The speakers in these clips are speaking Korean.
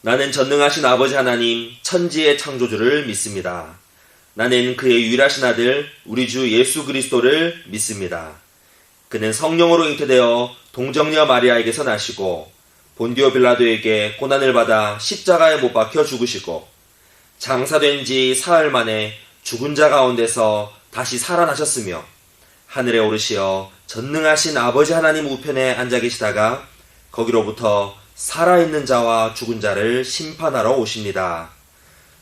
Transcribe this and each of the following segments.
나는 전능하신 아버지 하나님, 천지의 창조주를 믿습니다. 나는 그의 유일하신 아들, 우리 주 예수 그리스도를 믿습니다. 그는 성령으로 잉태되어 동정녀 마리아에게서 나시고 본디오 빌라도에게 고난을 받아 십자가에 못 박혀 죽으시고 장사된 지 사흘 만에 죽은 자 가운데서 다시 살아나셨으며 하늘에 오르시어 전능하신 아버지 하나님 우편에 앉아 계시다가 거기로부터 살아있는 자와 죽은 자를 심판하러 오십니다.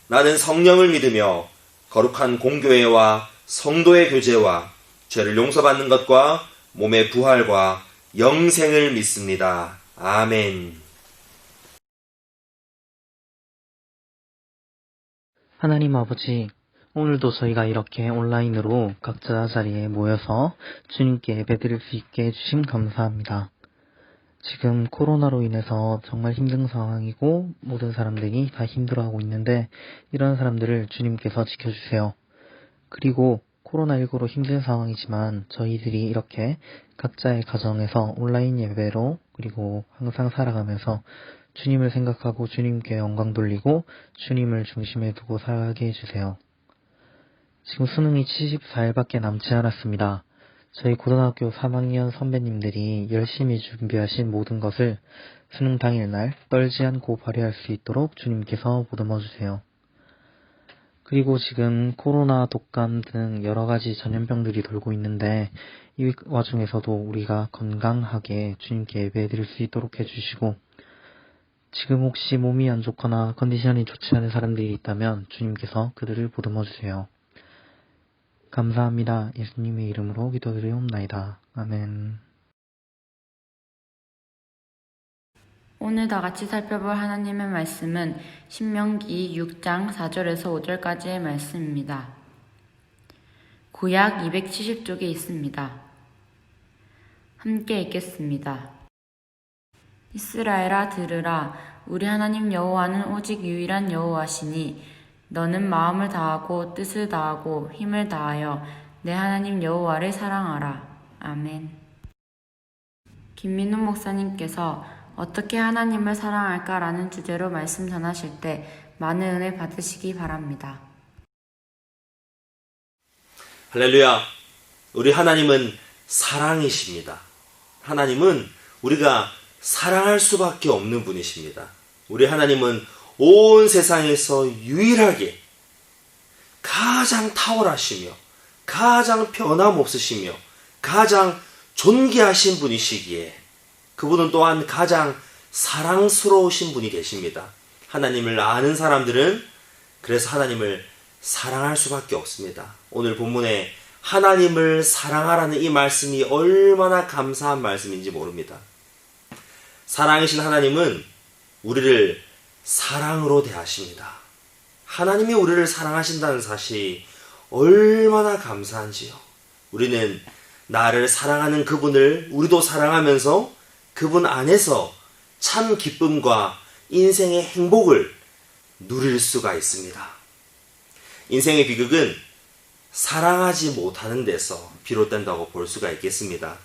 나는 성령을 믿으며 거룩한 공교회와 성도의 교제와 죄를 용서받는 것과 몸의 부활과 영생을 믿습니다. 아멘. 하나님 아버지, 오늘도 저희가 이렇게 온라인으로 각자 자리에 모여서 주님께 예배드릴 수 있게 해주심 감사합니다. 지금 코로나로 인해서 정말 힘든 상황이고 모든 사람들이 다 힘들어하고 있는데 이런 사람들을 주님께서 지켜주세요. 그리고 코로나19로 힘든 상황이지만 저희들이 이렇게 각자의 가정에서 온라인 예배로 그리고 항상 살아가면서 주님을 생각하고 주님께 영광 돌리고 주님을 중심에 두고 살게 해주세요. 지금 수능이 74일밖에 남지 않았습니다. 저희 고등학교 3학년 선배님들이 열심히 준비하신 모든 것을 수능 당일날 떨지 않고 발휘할 수 있도록 주님께서 보듬어주세요. 그리고 지금 코로나, 독감 등 여러 가지 전염병들이 돌고 있는데 이 와중에서도 우리가 건강하게 주님께 예배드릴 수 있도록 해주시고 지금 혹시 몸이 안 좋거나 컨디션이 좋지 않은 사람들이 있다면 주님께서 그들을 보듬어주세요. 감사합니다. 예수님의 이름으로 기도드리옵나이다. 아멘. 오늘 다 같이 살펴볼 하나님의 말씀은 신명기 6장 4절에서 5절까지의 말씀입니다. 구약 270쪽에 있습니다. 함께 읽겠습니다. 이스라엘아 들으라. 우리 하나님 여호와는 오직 유일한 여호와시니 너는 마음을 다하고 뜻을 다하고 힘을 다하여 내 하나님 여호와를 사랑하라. 아멘. 김민우 목사님께서 어떻게 하나님을 사랑할까라는 주제로 말씀 전하실 때 많은 은혜 받으시기 바랍니다. 할렐루야. 우리 하나님은 사랑이십니다. 하나님은 우리가 사랑할 수밖에 없는 분이십니다. 우리 하나님은 온 세상에서 유일하게 가장 탁월하시며 가장 변함없으시며 가장 존귀하신 분이시기에 그분은 또한 가장 사랑스러우신 분이 되십니다. 하나님을 아는 사람들은 그래서 하나님을 사랑할 수밖에 없습니다. 오늘 본문에 하나님을 사랑하라는 이 말씀이 얼마나 감사한 말씀인지 모릅니다. 사랑이신 하나님은 우리를 사랑으로 대하십니다. 하나님이 우리를 사랑하신다는 사실이 얼마나 감사한지요. 우리는 나를 사랑하는 그분을 우리도 사랑하면서 그분 안에서 참 기쁨과 인생의 행복을 누릴 수가 있습니다. 인생의 비극은 사랑하지 못하는 데서 비롯된다고 볼 수가 있겠습니다.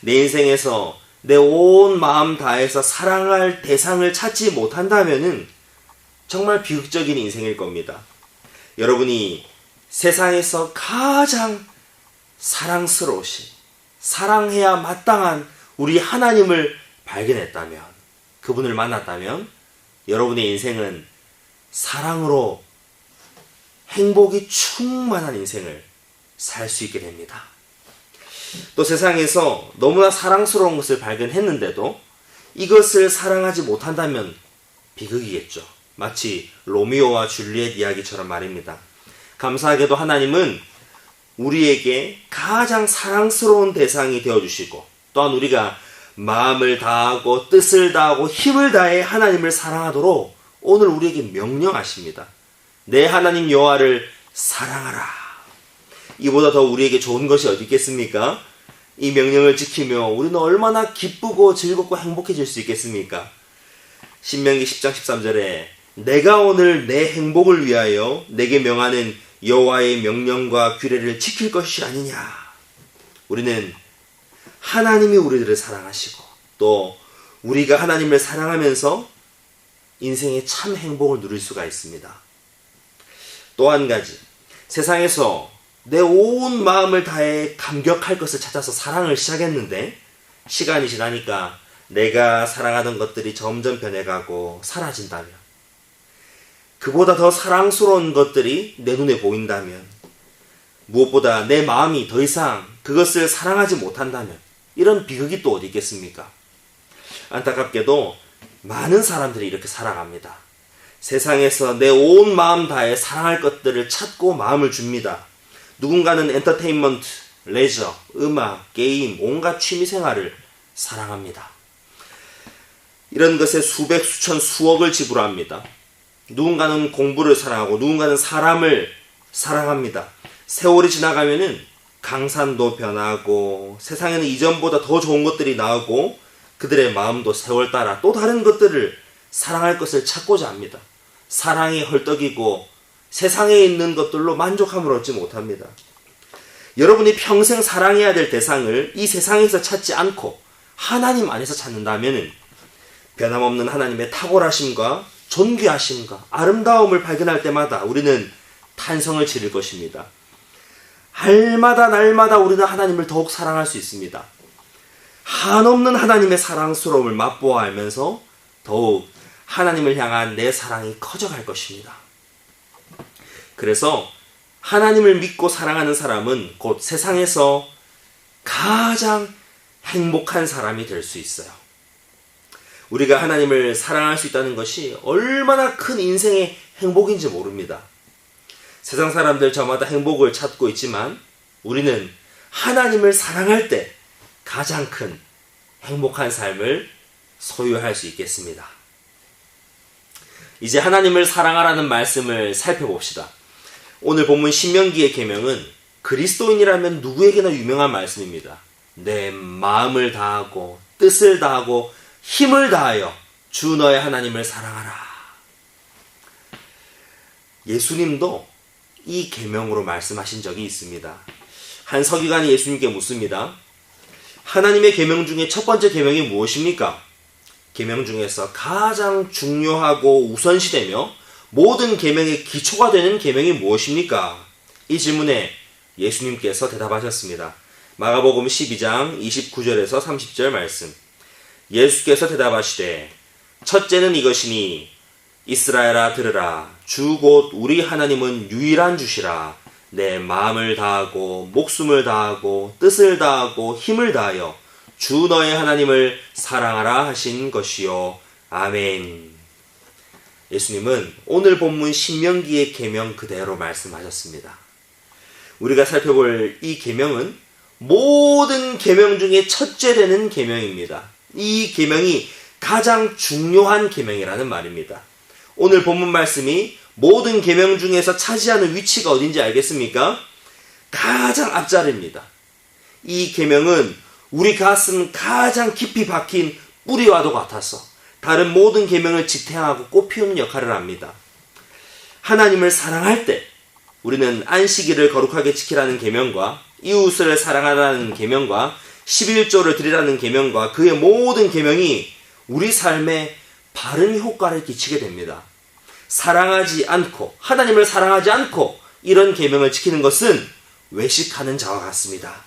내 인생에서 내 온 마음 다해서 사랑할 대상을 찾지 못한다면은 정말 비극적인 인생일 겁니다. 여러분이 세상에서 가장 사랑스러우신, 사랑해야 마땅한 우리 하나님을 발견했다면, 그분을 만났다면 여러분의 인생은 사랑으로 행복이 충만한 인생을 살 수 있게 됩니다. 또 세상에서 너무나 사랑스러운 것을 발견했는데도 이것을 사랑하지 못한다면 비극이겠죠. 마치 로미오와 줄리엣 이야기처럼 말입니다. 감사하게도 하나님은 우리에게 가장 사랑스러운 대상이 되어주시고 또한 우리가 마음을 다하고 뜻을 다하고 힘을 다해 하나님을 사랑하도록 오늘 우리에게 명령하십니다. 내 하나님 여호와를 사랑하라. 이보다 더 우리에게 좋은 것이 어디 있겠습니까? 이 명령을 지키며 우리는 얼마나 기쁘고 즐겁고 행복해질 수 있겠습니까? 신명기 10장 13절에 내가 오늘 내 행복을 위하여 내게 명하는 여호와의 명령과 규례를 지킬 것이 아니냐. 우리는 하나님이 우리들을 사랑하시고 또 우리가 하나님을 사랑하면서 인생의 참 행복을 누릴 수가 있습니다. 또 한 가지, 세상에서 내 온 마음을 다해 감격할 것을 찾아서 사랑을 시작했는데 시간이 지나니까 내가 사랑하던 것들이 점점 변해가고 사라진다면, 그보다 더 사랑스러운 것들이 내 눈에 보인다면, 무엇보다 내 마음이 더 이상 그것을 사랑하지 못한다면 이런 비극이 또 어디 있겠습니까? 안타깝게도 많은 사람들이 이렇게 살아갑니다. 세상에서 내 온 마음 다해 사랑할 것들을 찾고 마음을 줍니다. 누군가는 엔터테인먼트, 레저, 음악, 게임, 온갖 취미생활을 사랑합니다. 이런 것에 수백, 수천, 수억을 지불합니다. 누군가는 공부를 사랑하고 누군가는 사람을 사랑합니다. 세월이 지나가면은 강산도 변하고 세상에는 이전보다 더 좋은 것들이 나오고 그들의 마음도 세월 따라 또 다른 것들을 사랑할 것을 찾고자 합니다. 사랑이 헐떡이고 세상에 있는 것들로 만족함을 얻지 못합니다. 여러분이 평생 사랑해야 될 대상을 이 세상에서 찾지 않고 하나님 안에서 찾는다면 변함없는 하나님의 탁월하심과 존귀하심과 아름다움을 발견할 때마다 우리는 탄성을 지를 것입니다. 날마다 날마다 우리는 하나님을 더욱 사랑할 수 있습니다. 한없는 하나님의 사랑스러움을 맛보아 알면서 더욱 하나님을 향한 내 사랑이 커져갈 것입니다. 그래서 하나님을 믿고 사랑하는 사람은 곧 세상에서 가장 행복한 사람이 될 수 있어요. 우리가 하나님을 사랑할 수 있다는 것이 얼마나 큰 인생의 행복인지 모릅니다. 세상 사람들 저마다 행복을 찾고 있지만 우리는 하나님을 사랑할 때 가장 큰 행복한 삶을 소유할 수 있겠습니다. 이제 하나님을 사랑하라는 말씀을 살펴봅시다. 오늘 본문 신명기의 계명은 그리스도인이라면 누구에게나 유명한 말씀입니다. 내 마음을 다하고 뜻을 다하고 힘을 다하여 주 너의 하나님을 사랑하라. 예수님도 이 계명으로 말씀하신 적이 있습니다. 한 서기관이 예수님께 묻습니다. 하나님의 계명 중에 첫 번째 계명이 무엇입니까? 계명 중에서 가장 중요하고 우선시되며 모든 계명의 기초가 되는 계명이 무엇입니까? 이 질문에 예수님께서 대답하셨습니다. 마가복음 12장 29절에서 30절 말씀. 예수께서 대답하시되 첫째는 이것이니 이스라엘아 들으라. 주 곧 우리 하나님은 유일한 주시라. 내 마음을 다하고 목숨을 다하고 뜻을 다하고 힘을 다하여 주 너의 하나님을 사랑하라 하신 것이요. 아멘. 예수님은 오늘 본문 신명기의 계명 그대로 말씀하셨습니다. 우리가 살펴볼 이 계명은 모든 계명 중에 첫째 되는 계명입니다. 이 계명이 가장 중요한 계명이라는 말입니다. 오늘 본문 말씀이 모든 계명 중에서 차지하는 위치가 어딘지 알겠습니까? 가장 앞자리입니다. 이 계명은 우리 가슴 가장 깊이 박힌 뿌리와도 같아서 다른 모든 계명을 지탱하고 꽃피우는 역할을 합니다. 하나님을 사랑할 때 우리는 안식일을 거룩하게 지키라는 계명과 이웃을 사랑하라는 계명과 11조를 드리라는 계명과 그의 모든 계명이 우리 삶에 바른 효과를 끼치게 됩니다. 사랑하지 않고 하나님을 사랑하지 않고 이런 계명을 지키는 것은 외식하는 자와 같습니다.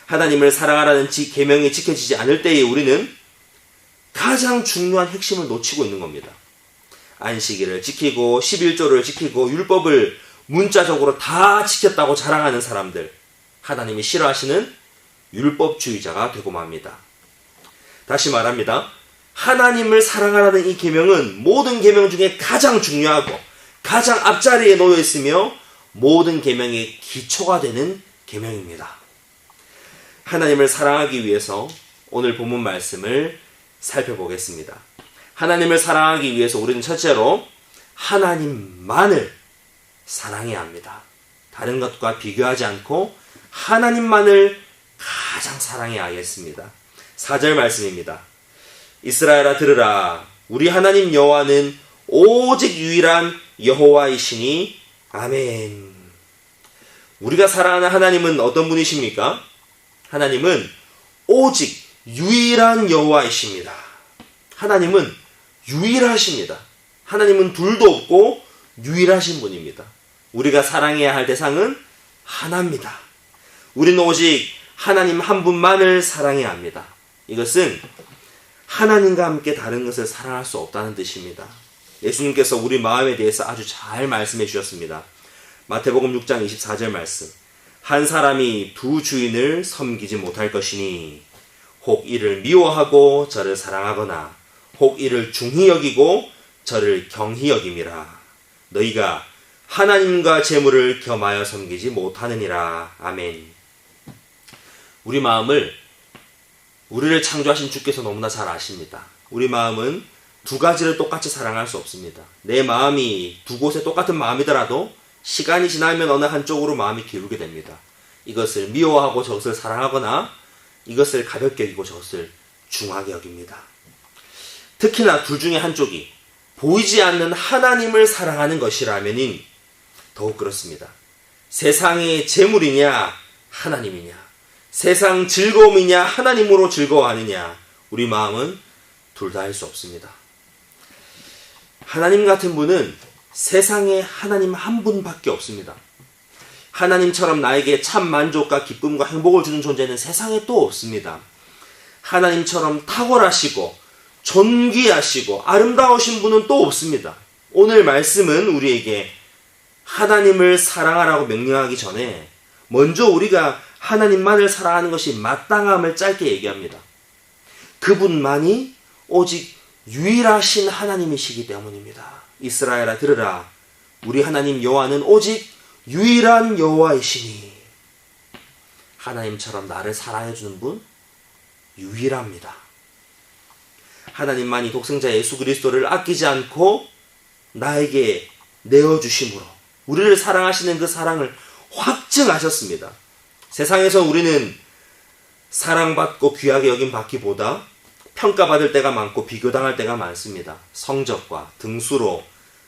하나님을 사랑하라는 계명이 지켜지지 않을 때에 우리는 가장 중요한 핵심을 놓치고 있는 겁니다. 안식일을 지키고 11조를 지키고 율법을 문자적으로 다 지켰다고 자랑하는 사람들, 하나님이 싫어하시는 율법주의자가 되고 맙니다. 다시 말합니다. 하나님을 사랑하라는 이 계명은 모든 계명 중에 가장 중요하고 가장 앞자리에 놓여 있으며 모든 계명의 기초가 되는 계명입니다. 하나님을 사랑하기 위해서 오늘 본문 말씀을 살펴보겠습니다. 하나님을 사랑하기 위해서 우리는 첫째로 하나님만을 사랑해야 합니다. 다른 것과 비교하지 않고 하나님만을 가장 사랑해야 하겠습니다. 4절 말씀입니다. 이스라엘아 들으라. 우리 하나님 여호와는 오직 유일한 여호와이시니 아멘. 우리가 사랑하는 하나님은 어떤 분이십니까? 하나님은 오직 유일한 여호와이십니다. 하나님은 유일하십니다. 하나님은 둘도 없고 유일하신 분입니다. 우리가 사랑해야 할 대상은 하나입니다. 우리는 오직 하나님 한 분만을 사랑해야 합니다. 이것은 하나님과 함께 다른 것을 사랑할 수 없다는 뜻입니다. 예수님께서 우리 마음에 대해서 아주 잘 말씀해 주셨습니다. 마태복음 6장 24절 말씀. 한 사람이 두 주인을 섬기지 못할 것이니 혹 이를 미워하고 저를 사랑하거나 혹 이를 중히 여기고 저를 경히 여김이라. 너희가 하나님과 재물을 겸하여 섬기지 못하느니라. 아멘. 우리 마음을 우리를 창조하신 주께서 너무나 잘 아십니다. 우리 마음은 두 가지를 똑같이 사랑할 수 없습니다. 내 마음이 두 곳에 똑같은 마음이더라도 시간이 지나면 어느 한쪽으로 마음이 기울게 됩니다. 이것을 미워하고 저것을 사랑하거나 이것을 가볍게 여기고 저것을 중하게 여깁니다. 특히나 둘 중에 한쪽이 보이지 않는 하나님을 사랑하는 것이라면 더욱 그렇습니다. 세상의 재물이냐 하나님이냐, 세상 즐거움이냐 하나님으로 즐거워하느냐, 우리 마음은 둘 다 할 수 없습니다. 하나님 같은 분은 세상에 하나님 한 분밖에 없습니다. 하나님처럼 나에게 참 만족과 기쁨과 행복을 주는 존재는 세상에 또 없습니다. 하나님처럼 탁월하시고 존귀하시고 아름다우신 분은 또 없습니다. 오늘 말씀은 우리에게 하나님을 사랑하라고 명령하기 전에 먼저 우리가 하나님만을 사랑하는 것이 마땅함을 짧게 얘기합니다. 그분만이 오직 유일하신 하나님이시기 때문입니다. 이스라엘아 들으라. 우리 하나님 여호와는 오직 유일한 여호와이시니. 하나님처럼 나를 사랑해주는 분 유일합니다. 하나님만이 독생자 예수 그리스도를 아끼지 않고 나에게 내어주심으로 우리를 사랑하시는 그 사랑을 확증하셨습니다. 세상에서 우리는 사랑받고 귀하게 여김 받기보다 평가받을 때가 많고 비교당할 때가 많습니다. 성적과 등수로,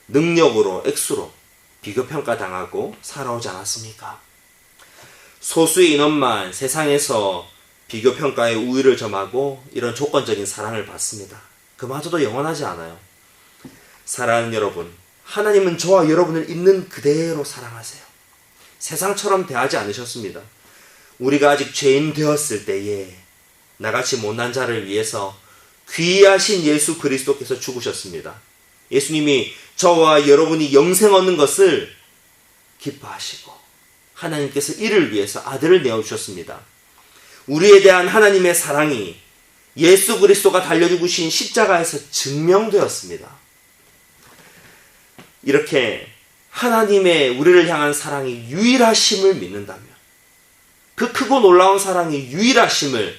능력으로, 액수로 비교평가당하고 살아오지 않았습니까? 소수의 인원만 세상에서 비교평가의 우위를 점하고 이런 조건적인 사랑을 받습니다. 그마저도 영원하지 않아요. 사랑하는 여러분, 하나님은 저와 여러분을 있는 그대로 사랑하세요. 세상처럼 대하지 않으셨습니다. 우리가 아직 죄인 되었을 때에 나같이 못난 자를 위해서 귀하신 예수 그리스도께서 죽으셨습니다. 예수님이 저와 여러분이 영생 얻는 것을 기뻐하시고 하나님께서 이를 위해서 아들을 내어주셨습니다. 우리에 대한 하나님의 사랑이 예수 그리스도가 달려주신 십자가에서 증명되었습니다. 이렇게 하나님의 우리를 향한 사랑이 유일하심을 믿는다면, 그 크고 놀라운 사랑이 유일하심을,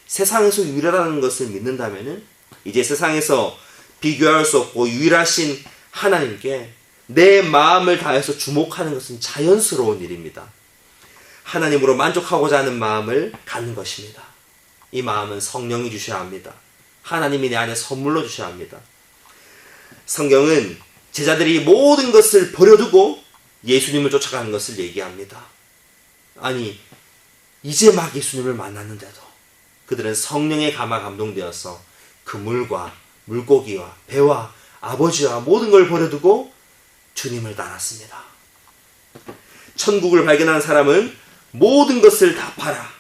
세상에서 유일하다는 것을 믿는다면 이제 세상에서 비교할 수 없고 유일하신 하나님께 내 마음을 다해서 주목하는 것은 자연스러운 일입니다. 하나님으로 만족하고자 하는 마음을 갖는 것입니다. 이 마음은 성령이 주셔야 합니다. 하나님이 내 안에 선물로 주셔야 합니다. 성경은 제자들이 모든 것을 버려두고 예수님을 쫓아가는 것을 얘기합니다. 아니, 이제 막 예수님을 만났는데도 그들은 성령의 감화 감동되어서 그물과 물고기와 배와 아버지와 모든 걸 버려두고 주님을 따랐습니다. 천국을 발견한 사람은 모든 것을 다 팔아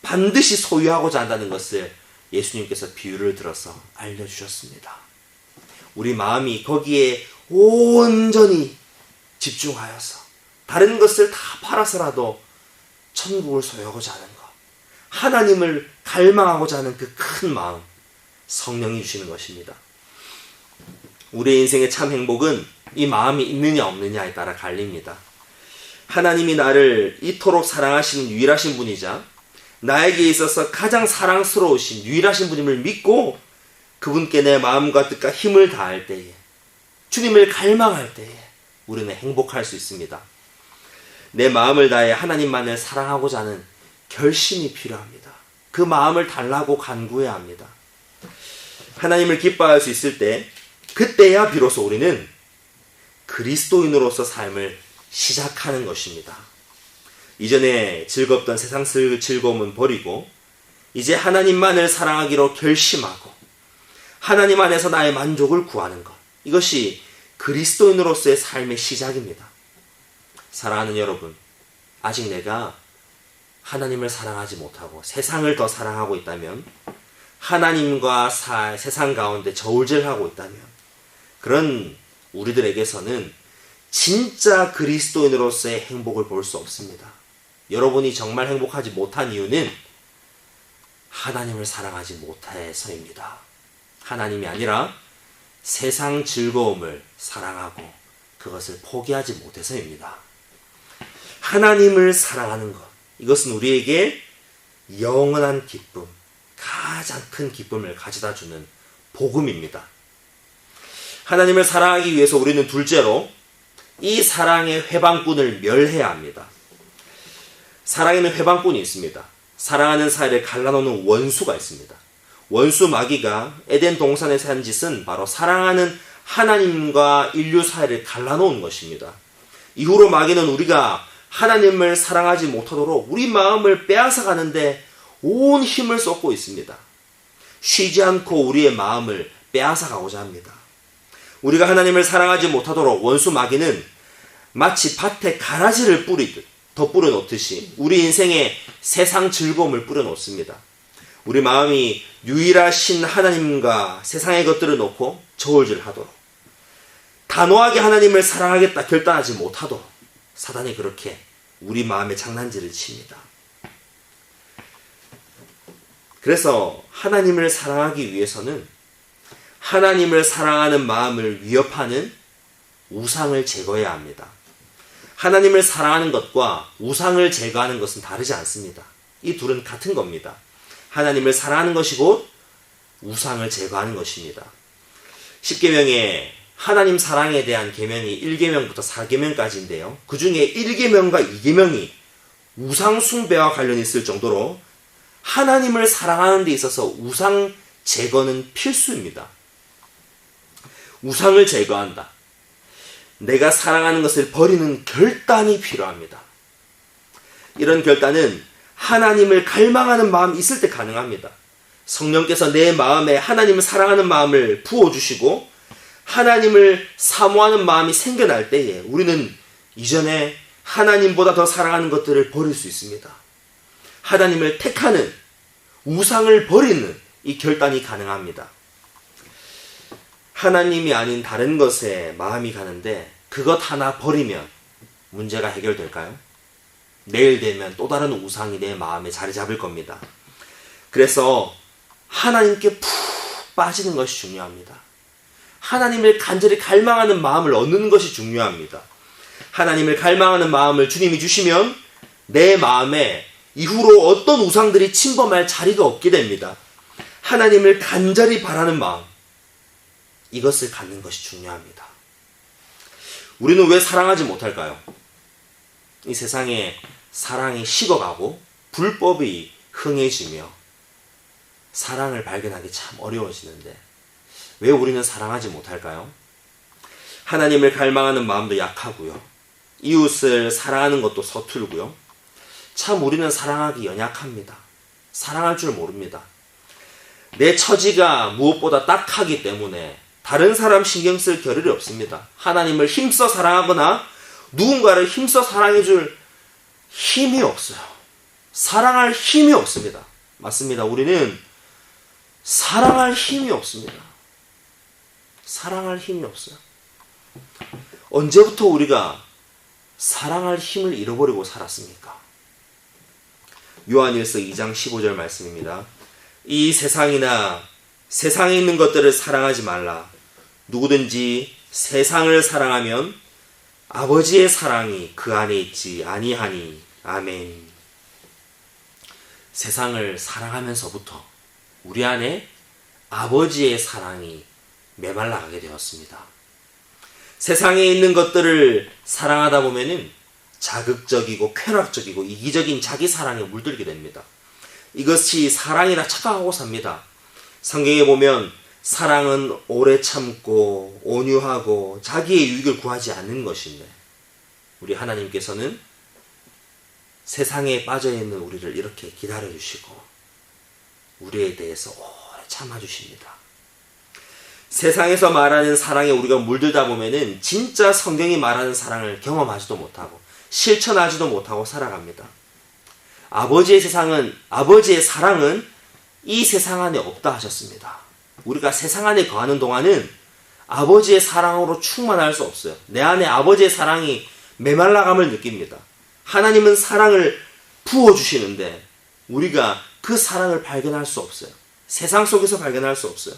반드시 소유하고자 한다는 것을 예수님께서 비유를 들어서 알려주셨습니다. 우리 마음이 거기에 온전히 집중하여서 다른 것을 다 팔아서라도 천국을 소유하고자 하는 것, 하나님을 갈망하고자 하는 그 큰 마음, 성령이 주시는 것입니다. 우리의 인생의 참 행복은 이 마음이 있느냐 없느냐에 따라 갈립니다. 하나님이 나를 이토록 사랑하시는 유일하신 분이자 나에게 있어서 가장 사랑스러우신 유일하신 분임을 믿고 그분께 내 마음과 뜻과 힘을 다할 때에, 주님을 갈망할 때에 우리는 행복할 수 있습니다. 내 마음을 다해 하나님만을 사랑하고자 하는 결심이 필요합니다. 그 마음을 달라고 간구해야 합니다. 하나님을 기뻐할 수 있을 때, 그때야 비로소 우리는 그리스도인으로서 삶을 시작하는 것입니다. 이전에 즐겁던 세상 즐거움은 버리고 이제 하나님만을 사랑하기로 결심하고 하나님 안에서 나의 만족을 구하는 것, 이것이 그리스도인으로서의 삶의 시작입니다. 사랑하는 여러분, 아직 내가 하나님을 사랑하지 못하고 세상을 더 사랑하고 있다면, 하나님과 세상 가운데 저울질하고 있다면, 그런 우리들에게서는 진짜 그리스도인으로서의 행복을 볼 수 없습니다. 여러분이 정말 행복하지 못한 이유는 하나님을 사랑하지 못해서입니다. 하나님이 아니라 세상 즐거움을 사랑하고 그것을 포기하지 못해서입니다. 하나님을 사랑하는 것, 이것은 우리에게 영원한 기쁨, 가장 큰 기쁨을 가져다주는 복음입니다. 하나님을 사랑하기 위해서 우리는 둘째로 이 사랑의 회방꾼을 멸해야 합니다. 사랑에는 회방꾼이 있습니다. 사랑하는 사이를 갈라놓는 원수가 있습니다. 원수 마귀가 에덴 동산에서 한 짓은 바로 사랑하는 하나님과 인류 사이를 갈라놓은 것입니다. 이후로 마귀는 우리가 하나님을 사랑하지 못하도록 우리 마음을 빼앗아가는데 온 힘을 쏟고 있습니다. 쉬지 않고 우리의 마음을 빼앗아가고자 합니다. 우리가 하나님을 사랑하지 못하도록 원수 마귀는 마치 밭에 가라지를 더 뿌려놓듯이 우리 인생에 세상 즐거움을 뿌려놓습니다. 우리 마음이 유일하신 하나님과 세상의 것들을 놓고 저울질하도록, 단호하게 하나님을 사랑하겠다 결단하지 못하도록 사단이 그렇게 우리 마음에 장난질을 칩니다. 그래서 하나님을 사랑하기 위해서는 하나님을 사랑하는 마음을 위협하는 우상을 제거해야 합니다. 하나님을 사랑하는 것과 우상을 제거하는 것은 다르지 않습니다. 이 둘은 같은 겁니다. 하나님을 사랑하는 것이 곧 우상을 제거하는 것입니다. 10계명에 하나님 사랑에 대한 계명이 1계명부터 4계명까지인데요. 그 중에 1계명과 2계명이 우상 숭배와 관련이 있을 정도로 하나님을 사랑하는 데 있어서 우상 제거는 필수입니다. 우상을 제거한다. 내가 사랑하는 것을 버리는 결단이 필요합니다. 이런 결단은 하나님을 갈망하는 마음이 있을 때 가능합니다. 성령께서 내 마음에 하나님을 사랑하는 마음을 부어주시고 하나님을 사모하는 마음이 생겨날 때에 우리는 이전에 하나님보다 더 사랑하는 것들을 버릴 수 있습니다. 하나님을 택하는, 우상을 버리는 이 결단이 가능합니다. 하나님이 아닌 다른 것에 마음이 가는데 그것 하나 버리면 문제가 해결될까요? 내일 되면 또 다른 우상이 내 마음에 자리 잡을 겁니다. 그래서 하나님께 푹 빠지는 것이 중요합니다. 하나님을 간절히 갈망하는 마음을 얻는 것이 중요합니다. 하나님을 갈망하는 마음을 주님이 주시면 내 마음에 이후로 어떤 우상들이 침범할 자리가 없게 됩니다. 하나님을 간절히 바라는 마음, 이것을 갖는 것이 중요합니다. 우리는 왜 사랑하지 못할까요? 이 세상에 사랑이 식어가고 불법이 흥해지며 사랑을 발견하기 참 어려워지는데 왜 우리는 사랑하지 못할까요? 하나님을 갈망하는 마음도 약하고요. 이웃을 사랑하는 것도 서툴고요. 참 우리는 사랑하기 연약합니다. 사랑할 줄 모릅니다. 내 처지가 무엇보다 딱하기 때문에 다른 사람 신경 쓸 겨를이 없습니다. 하나님을 힘써 사랑하거나 누군가를 힘써 사랑해줄 힘이 없어요. 사랑할 힘이 없습니다. 맞습니다. 우리는 사랑할 힘이 없습니다. 사랑할 힘이 없어요. 언제부터 우리가 사랑할 힘을 잃어버리고 살았습니까? 요한일서 2장 15절 말씀입니다. 이 세상이나 세상에 있는 것들을 사랑하지 말라. 누구든지 세상을 사랑하면 아버지의 사랑이 그 안에 있지 아니하니. 아멘. 세상을 사랑하면서부터 우리 안에 아버지의 사랑이 메말라가게 되었습니다. 세상에 있는 것들을 사랑하다 보면은 자극적이고 쾌락적이고 이기적인 자기 사랑에 물들게 됩니다. 이것이 사랑이라 착각하고 삽니다. 성경에 보면 사랑은 오래 참고 온유하고 자기의 유익을 구하지 않는 것인데 우리 하나님께서는 세상에 빠져있는 우리를 이렇게 기다려주시고 우리에 대해서 오래 참아주십니다. 세상에서 말하는 사랑에 우리가 물들다 보면은 진짜 성경이 말하는 사랑을 경험하지도 못하고 실천하지도 못하고 살아갑니다. 아버지의 사랑은 이 세상 안에 없다 하셨습니다. 우리가 세상 안에 거하는 동안은 아버지의 사랑으로 충만할 수 없어요. 내 안에 아버지의 사랑이 메말라감을 느낍니다. 하나님은 사랑을 부어주시는데 우리가 그 사랑을 발견할 수 없어요. 세상 속에서 발견할 수 없어요.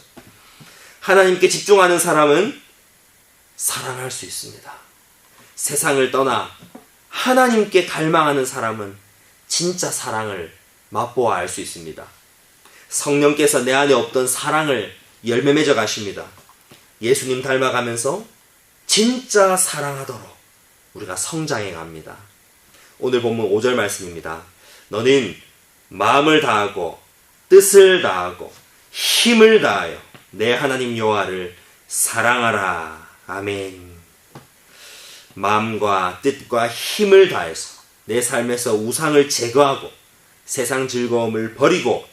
하나님께 집중하는 사람은 사랑할 수 있습니다. 세상을 떠나 하나님께 갈망하는 사람은 진짜 사랑을 맛보아 알 수 있습니다. 성령께서 내 안에 없던 사랑을 열매 맺어 가십니다. 예수님 닮아가면서 진짜 사랑하도록 우리가 성장해 갑니다. 오늘 본문 5절 말씀입니다. 너는 마음을 다하고 뜻을 다하고 힘을 다하여 내 하나님 여호와를 사랑하라. 아멘. 마음과 뜻과 힘을 다해서 내 삶에서 우상을 제거하고 세상 즐거움을 버리고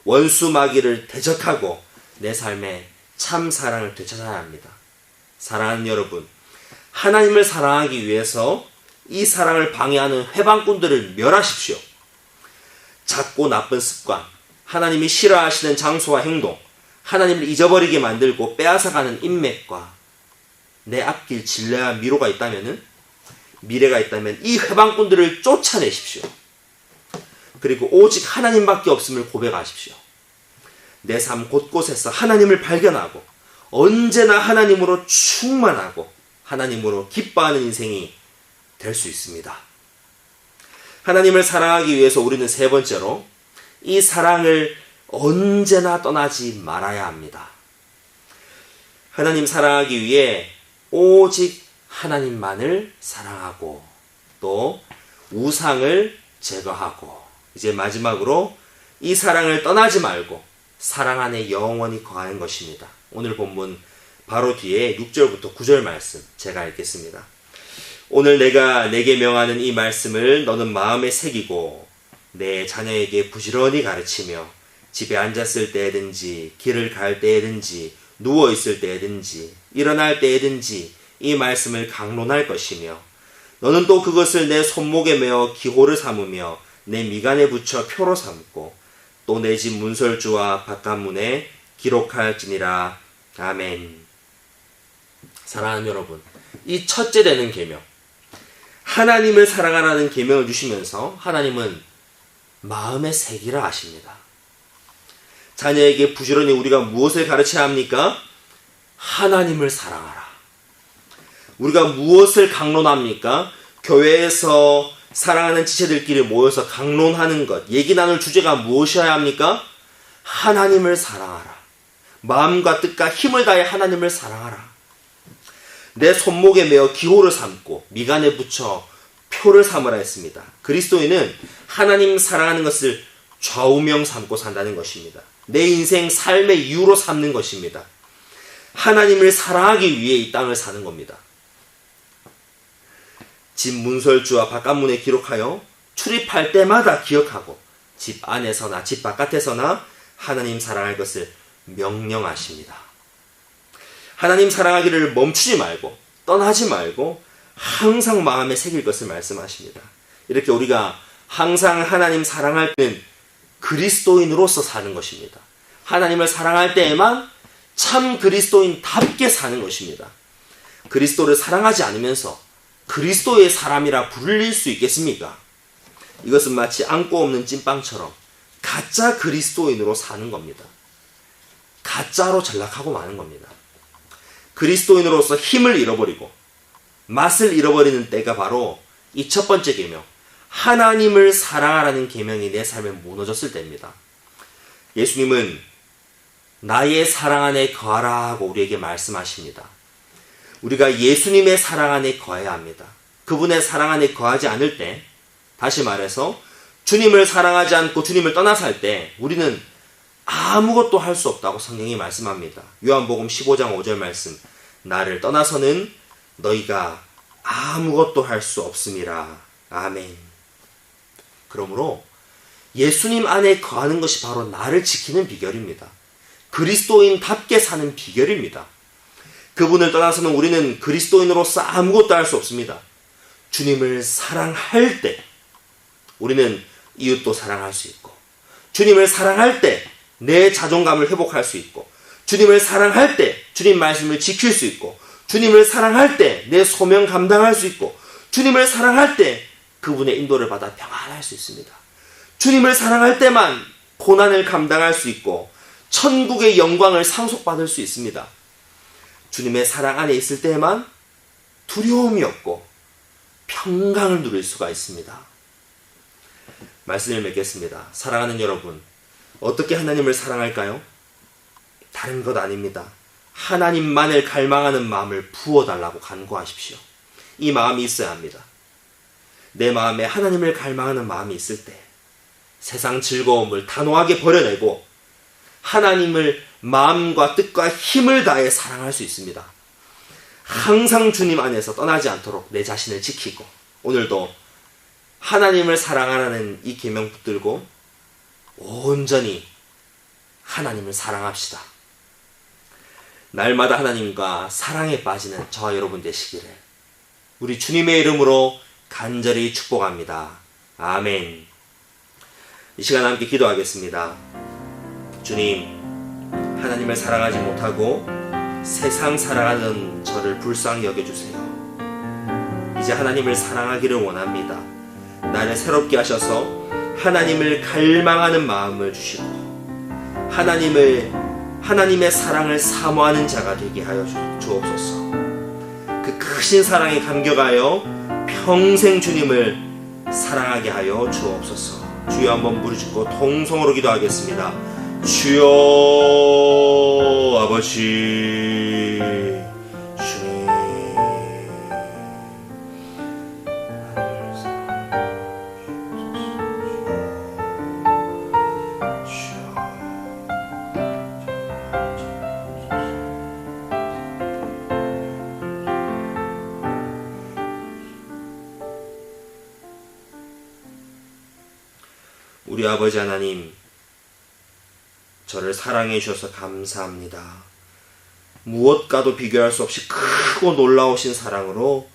원수 마귀를 대적하고 내 삶에 참 사랑을 되찾아야 합니다. 사랑하는 여러분, 하나님을 사랑하기 위해서 이 사랑을 방해하는 회방꾼들을 멸하십시오. 작고 나쁜 습관, 하나님이 싫어하시는 장소와 행동, 하나님을 잊어버리게 만들고 빼앗아가는 인맥과 내 앞길 진례와 미래가 있다면 이 회방꾼들을 쫓아내십시오. 그리고 오직 하나님밖에 없음을 고백하십시오. 내 삶 곳곳에서 하나님을 발견하고 언제나 하나님으로 충만하고 하나님으로 기뻐하는 인생이 될 수 있습니다. 하나님을 사랑하기 위해서 우리는 세 번째로 이 사랑을 언제나 떠나지 말아야 합니다. 하나님 사랑하기 위해 오직 하나님만을 사랑하고 또 우상을 제거하고 이제 마지막으로 이 사랑을 떠나지 말고 사랑 안에 영원히 거하는 것입니다. 오늘 본문 바로 뒤에 6절부터 9절 말씀 제가 읽겠습니다. 오늘 내가 내게 명하는 이 말씀을 너는 마음에 새기고 내 자녀에게 부지런히 가르치며 집에 앉았을 때든지 길을 갈 때든지 누워있을 때든지 일어날 때든지 이 말씀을 강론할 것이며 너는 또 그것을 내 손목에 메어 기호를 삼으며 내 미간에 붙여 표로 삼고 또 내 집 문설주와 바깥문에 기록할지니라. 아멘. 사랑하는 여러분, 이 첫째 되는 계명, 하나님을 사랑하라는 계명을 주시면서 하나님은 마음에 새기라 하십니다. 자녀에게 부지런히 우리가 무엇을 가르쳐야 합니까? 하나님을 사랑하라. 우리가 무엇을 강론합니까? 교회에서 사랑하는 지체들끼리 모여서 강론하는 것, 얘기 나눌 주제가 무엇이어야 합니까? 하나님을 사랑하라. 마음과 뜻과 힘을 다해 하나님을 사랑하라. 내 손목에 메어 기호를 삼고 미간에 붙여 표를 삼으라 했습니다. 그리스도인은 하나님 사랑하는 것을 좌우명 삼고 산다는 것입니다. 내 인생 삶의 이유로 삼는 것입니다. 하나님을 사랑하기 위해 이 땅을 사는 겁니다. 집 문설주와 바깥문에 기록하여 출입할 때마다 기억하고 집 안에서나 집 바깥에서나 하나님 사랑할 것을 명령하십니다. 하나님 사랑하기를 멈추지 말고 떠나지 말고 항상 마음에 새길 것을 말씀하십니다. 이렇게 우리가 항상 하나님 사랑할 때는 그리스도인으로서 사는 것입니다. 하나님을 사랑할 때에만 참 그리스도인답게 사는 것입니다. 그리스도를 사랑하지 않으면서 그리스도의 사람이라 불릴 수 있겠습니까? 이것은 마치 안고 없는 찐빵처럼 가짜 그리스도인으로 사는 겁니다. 가짜로 전락하고 마는 겁니다. 그리스도인으로서 힘을 잃어버리고 맛을 잃어버리는 때가 바로 이 첫 번째 계명, 하나님을 사랑하라는 계명이 내 삶에 무너졌을 때입니다. 예수님은 나의 사랑 안에 거하라 하고 우리에게 말씀하십니다. 우리가 예수님의 사랑 안에 거해야 합니다. 그분의 사랑 안에 거하지 않을 때, 다시 말해서 주님을 사랑하지 않고 주님을 떠나서 할 때 우리는 아무것도 할 수 없다고 성경이 말씀합니다. 요한복음 15장 5절 말씀, 나를 떠나서는 너희가 아무것도 할 수 없음이라. 아멘. 그러므로 예수님 안에 거하는 것이 바로 나를 지키는 비결입니다. 그리스도인답게 사는 비결입니다. 그분을 떠나서는 우리는 그리스도인으로서 아무것도 할 수 없습니다. 주님을 사랑할 때 우리는 이웃도 사랑할 수 있고, 주님을 사랑할 때 내 자존감을 회복할 수 있고, 주님을 사랑할 때 주님 말씀을 지킬 수 있고, 주님을 사랑할 때 내 소명 감당할 수 있고, 주님을 사랑할 때 그분의 인도를 받아 평안할 수 있습니다. 주님을 사랑할 때만 고난을 감당할 수 있고 천국의 영광을 상속받을 수 있습니다. 주님의 사랑 안에 있을 때만 두려움이 없고 평강을 누릴 수가 있습니다. 말씀을 맺겠습니다. 사랑하는 여러분, 어떻게 하나님을 사랑할까요? 다른 것 아닙니다. 하나님만을 갈망하는 마음을 부어달라고 간구하십시오. 이 마음이 있어야 합니다. 내 마음에 하나님을 갈망하는 마음이 있을 때 세상 즐거움을 단호하게 버려내고 하나님을 마음과 뜻과 힘을 다해 사랑할 수 있습니다. 항상 주님 안에서 떠나지 않도록 내 자신을 지키고, 오늘도 하나님을 사랑하라는 이 계명 붙들고 온전히 하나님을 사랑합시다. 날마다 하나님과 사랑에 빠지는 저와 여러분 되시기를 우리 주님의 이름으로 간절히 축복합니다. 아멘. 이 시간 함께 기도하겠습니다. 주님, 하나님을 사랑하지 못하고 세상 사랑하는 저를 불쌍히 여겨주세요. 이제 하나님을 사랑하기를 원합니다. 나를 새롭게 하셔서 하나님을 갈망하는 마음을 주시고 하나님의 사랑을 사모하는 자가 되게 하여 주옵소서. 그 크신 사랑에 감격하여 평생 주님을 사랑하게 하여 주옵소서. 주여 한번 부르짖고 통성으로 기도하겠습니다. 주여 아버지 주님, 우리 아버지 하나님, 저를 사랑해 주셔서 감사합니다. 무엇과도 비교할 수 없이 크고 놀라우신 사랑으로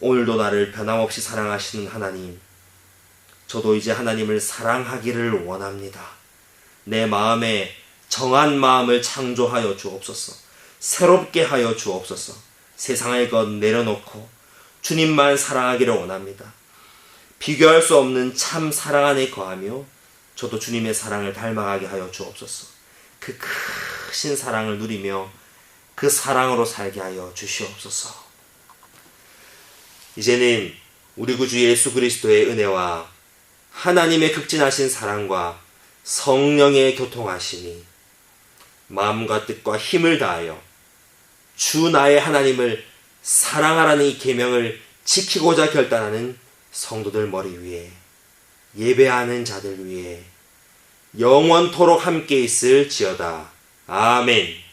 오늘도 나를 변함없이 사랑하시는 하나님, 저도 이제 하나님을 사랑하기를 원합니다. 내 마음에 정한 마음을 창조하여 주옵소서. 새롭게 하여 주옵소서. 세상의 것 내려놓고 주님만 사랑하기를 원합니다. 비교할 수 없는 참 사랑 안에 거하며 저도 주님의 사랑을 닮아가게 하여 주옵소서. 그 크신 사랑을 누리며 그 사랑으로 살게 하여 주시옵소서. 이제는 우리 구주 예수 그리스도의 은혜와 하나님의 극진하신 사랑과 성령의 교통하심이 마음과 뜻과 힘을 다하여 주 나의 하나님을 사랑하라는 이 계명을 지키고자 결단하는 성도들 머리 위에, 예배하는 자들 위에 영원토록 함께 있을지어다. 아멘.